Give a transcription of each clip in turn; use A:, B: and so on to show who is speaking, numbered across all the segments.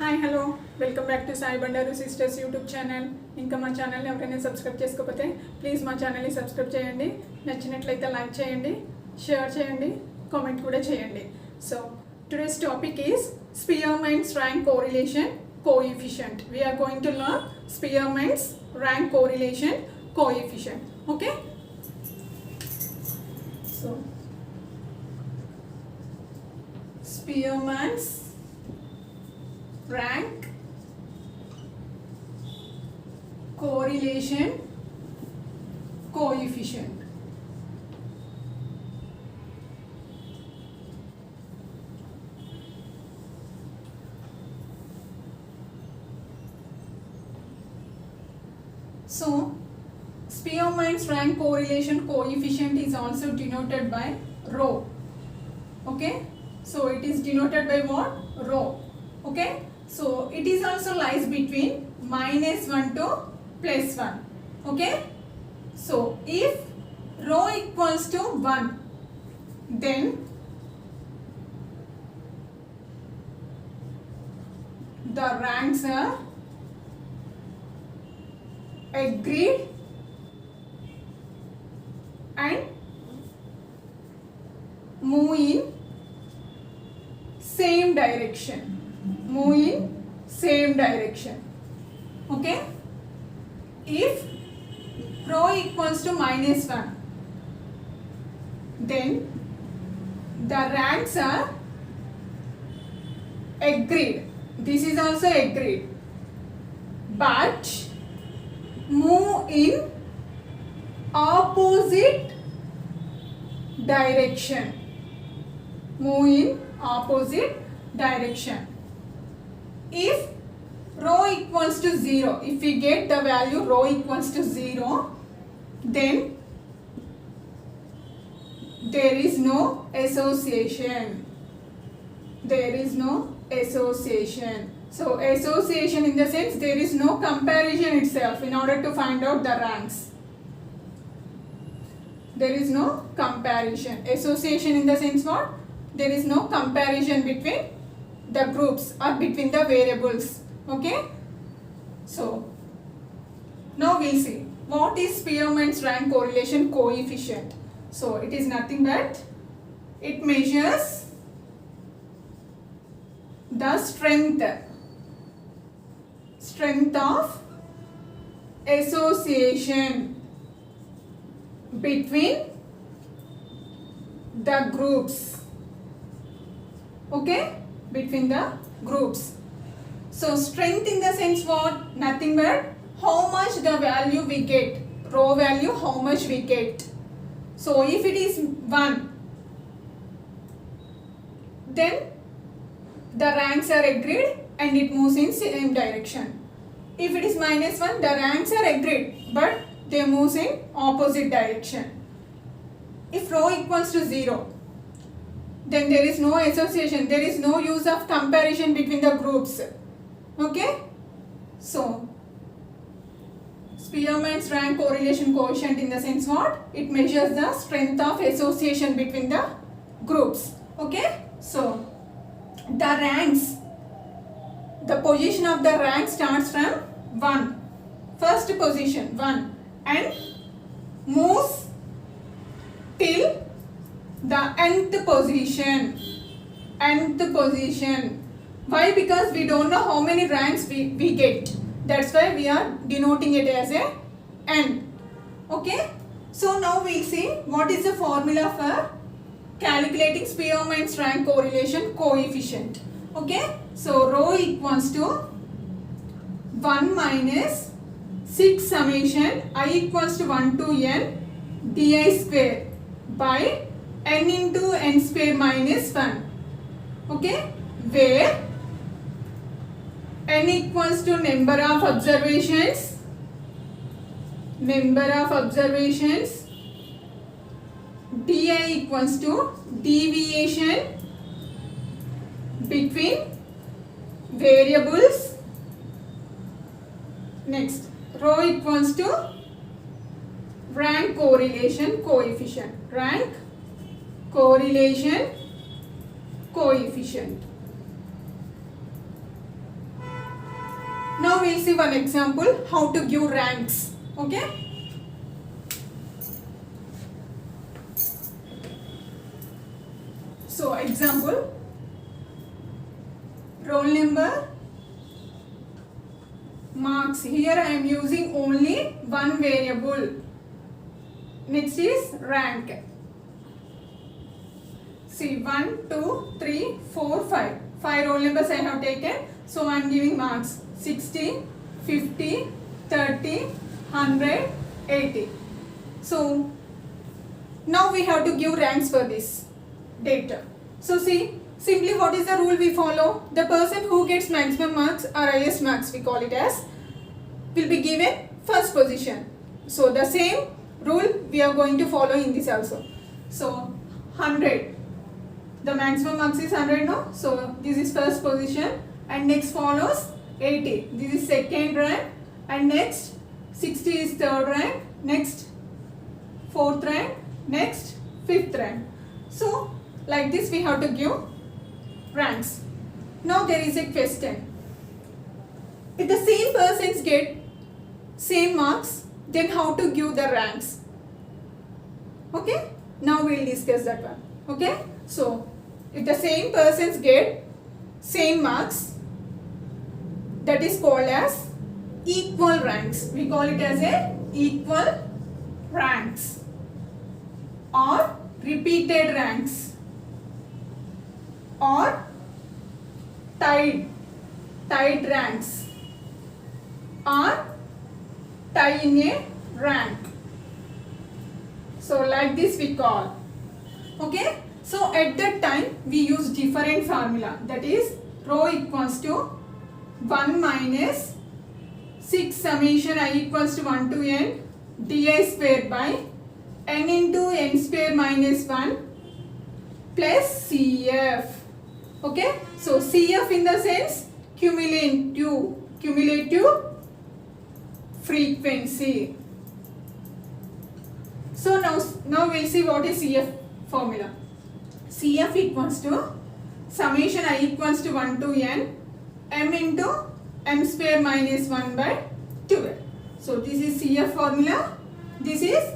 A: Hi hello welcome back to Sai Bandaru sisters YouTube channel. ఇంకా మా ఛానల్ని ఎవరైనా సబ్స్క్రైబ్ చేసుకోకపోతే ప్లీజ్ మా ఛానల్ని సబ్స్క్రైబ్ చేయండి. నచ్చినట్లయితే లైక్ చేయండి, షేర్ చేయండి, కామెంట్ కూడా చేయండి. So today's topic is Spearman's rank correlation coefficient. We are going to learn Spearman's rank correlation coefficient. Okay? So Spearman's rank correlation coefficient. So Spearman's rank correlation coefficient is also denoted by rho. Okay, so it is denoted by what? Rho. Okay, so it is also lies between -1 to +1. Okay, so if rho equals to 1, then the ranks are agreed and move in same direction. Okay, if rho equals to -1, then the ranks are agreed. This is also agreed, but move in opposite direction. If rho equals to 0, if we get the value rho equals to 0, then there is no association. So association in the sense there is no comparison itself in order to find out the ranks. There is no comparison. Association in the sense what? There is no comparison between the groups or between the variables. Okay, so now we'll see what is Spearman's rank correlation coefficient. So it is nothing but it measures the strength of association between the groups. Okay, between the groups. So strength in the sense what? Nothing but how much the value we get, rho value, how much we get. So if it is 1, then the ranks are agreed and it moves in same direction. If it is -1, the ranks are agreed but they move in opposite direction. If rho equals to 0, then there is no association, there is no use of comparison between the groups. Okay, so Spearman's rank correlation coefficient in the sense what? It measures the strength of association between the groups. Okay, so the ranks, the position of the rank starts from 1, first position 1, and moves till the nth position. Why? Because we don't know how many ranks we get. That's why we are denoting it as a n. Okay, so now we'll see what is the formula for calculating Spearman's rank correlation coefficient. Okay, so rho equals to 1 minus 6 summation I equals to 1 to n di square by n into n square minus 1. Okay, where n equals to number of observations, di equals to deviation between variables. Next, rho equals to rank correlation coefficient. coefficient. Now we'll see one example how to give ranks. Okay. So example, roll number, marks. Here I am using only one variable. Next is rank. See 1, 2, 3, 4, 5. 5 roll numbers I have taken. So I am giving marks 60, 50, 30, 100, 80. So now we have to give ranks for this data. So see, simply what is the rule we follow? The person who gets maximum marks or highest marks, we call it as, will be given first position. So the same rule we are going to follow in this also. So 100, the maximum marks is 100 now. So this is first position, and next follows 80. This is second rank, and next 60 is third rank, next fourth rank, next fifth rank. So like this we have to give ranks. Now there is a question. If the same persons get same marks, then how to give the ranks? Okay, now we will discuss that one. Okay, so if the same persons get same marks, that is called as equal ranks. We call it as a equal ranks or repeated ranks or tied ranks or tie in a rank. So like this we call. Okay, so at that time we use different formula, that is rho equals to 1 minus 6 summation I equals to 1 to n di square by n into n square minus 1 plus CF. Okay, so CF in the sense cumulative frequency. So now we'll see what is CF formula. CF equals to summation I equals to 1 to n m into m square minus 1 by 12. So this is CF formula. This is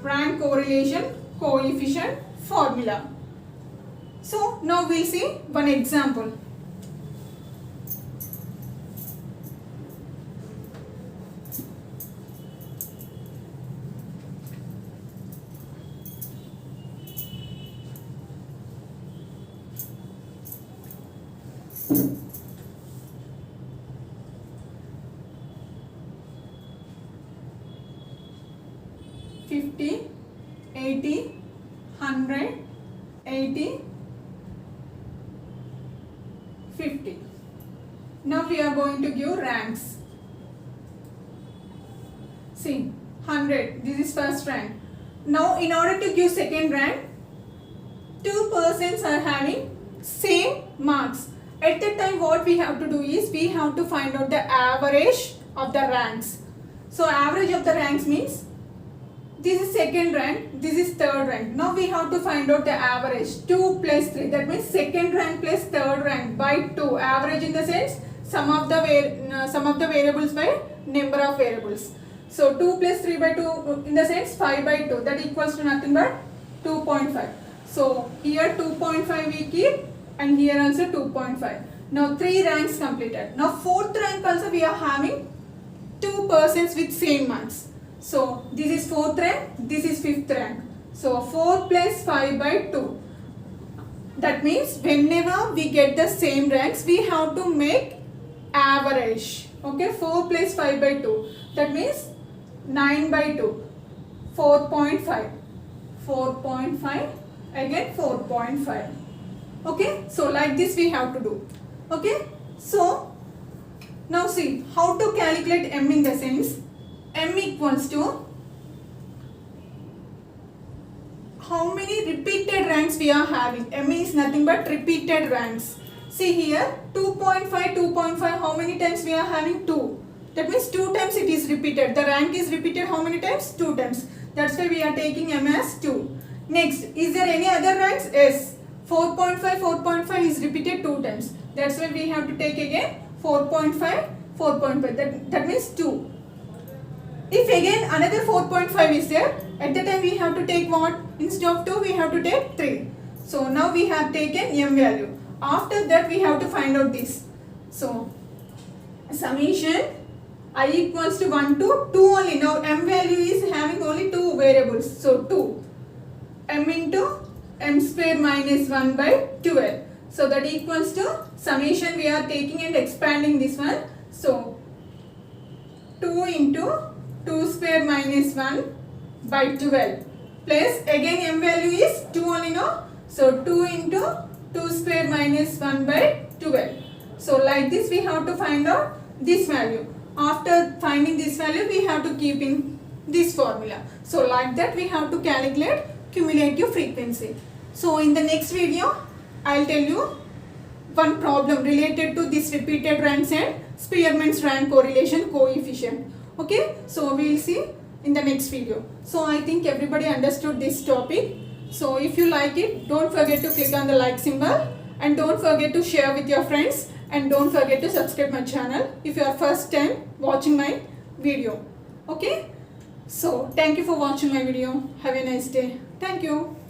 A: rank correlation coefficient formula. So now we'll see one example. $50, $80, $100, $80, $50. Now we are going to give ranks. See, 100, this is first rank. Now in order to give second rank, two persons are having same marks. At that time what we have to do is we have to find out the average of the ranks. So average of the ranks means this is second rank, this is third rank. Now we have to find out the average. 2 plus 3, that means second rank plus third rank by 2. Average in the sense sum of the variables by number of variables. So 2 plus 3 by 2 in the sense 5 by 2, that equals to nothing but 2.5. So here 2.5 we keep, and here also 2.5. Now 3 ranks completed. Now fourth rank also we are having 2 persons with same marks. So this is fourth rank, this is fifth rank. So 4 plus 5 by 2. That means whenever we get the same ranks, we have to make average. Okay, 4 plus 5 by 2. That means 9 by 2. 4.5. 4.5. Again 4.5. Okay, so like this we have to do. Okay, so now see how to calculate m in the sense m equals to how many repeated ranks we are having. M is nothing but repeated ranks. See here 2.5, 2.5, how many times we are having? 2. That means 2 times it is repeated. The rank is repeated how many times? 2 times. That's why we are taking m as 2. Next, is there any other ranks? Yes. 4.5, 4.5 is repeated 2 times. That's why we have to take again 4.5, 4.5, that means 2. If again another 4.5 is there, at the time we have to take what? Instead of 2, we have to take 3. So now we have taken m value. After that we have to find out this. So summation I equals to 1 to 2 only. Now m value is having only 2 variables. So 2 m into m square minus 1 by 12. So that equals to summation we are taking and expanding this one. So 2 into 2 square minus 1 by 12 plus again m value is 2 only, no? So 2 into 2 square minus 1 by 12. So like this we have to find out this value. After finding this value we have to keep in this formula. So like that we have to calculate cumulative frequency. So in the next video I will tell you one problem related to this repeated ranks and Spearman's rank correlation coefficient. Okay, so we will see in the next video. So I think everybody understood this topic. So if you like it, don't forget to click on the like symbol and don't forget to share with your friends and don't forget to subscribe my channel if you are first time watching my video. Okay, so thank you for watching my video. Have a nice day. Thank you.